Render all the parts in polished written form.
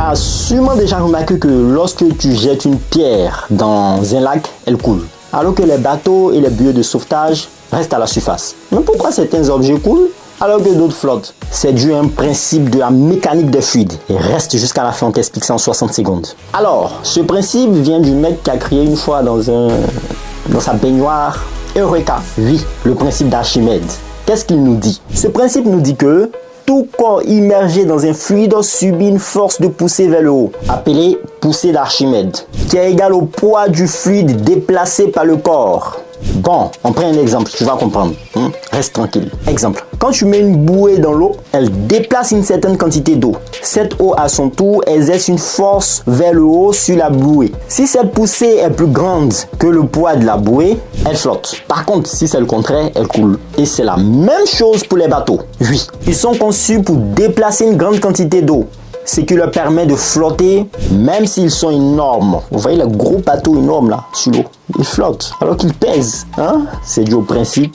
as sûrement déjà remarqué que lorsque tu jettes une pierre dans un lac, elle coule. Alors que les bateaux et les buées de sauvetage restent à la surface. Mais pourquoi certains objets coulent alors que d'autres flottent? C'est dû à un principe de la mécanique des fluides. Et reste jusqu'à la fin, on t'explique ça en 60 secondes. Alors, ce principe vient du mec qui a créé une fois dans sa baignoire Eureka. Oui, le principe d'Archimède. Qu'est-ce qu'il nous dit? Ce principe nous dit que tout corps immergé dans un fluide subit une force de poussée vers le haut, appelée poussée d'Archimède, qui est égale au poids du fluide déplacé par le corps. Bon, on prend un exemple, tu vas comprendre. Reste tranquille. Exemple, quand tu mets une bouée dans l'eau, elle déplace une certaine quantité d'eau. Cette eau, à son tour, exerce une force vers le haut sur la bouée. Si cette poussée est plus grande que le poids de la bouée, elle flotte. Par contre, si c'est le contraire, elle coule. Et c'est la même chose pour les bateaux. Oui, ils sont conçus pour déplacer une grande quantité d'eau, ce qui leur permet de flotter même s'ils sont énormes. Vous voyez les gros bateaux énormes là, sur l'eau, ils flottent alors qu'ils pèsent. C'est dû au principe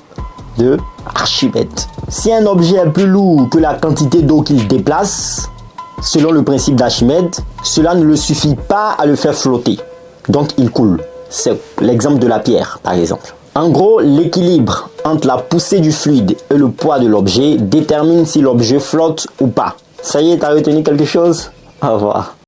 de Archimède. Si un objet est plus lourd que la quantité d'eau qu'il déplace, selon le principe d'Archimède, cela ne le suffit pas à le faire flotter. Donc il coule. C'est l'exemple de la pierre par exemple. En gros, l'équilibre entre la poussée du fluide et le poids de l'objet détermine si l'objet flotte ou pas. Ça y est, t'as retenu quelque chose? Au revoir.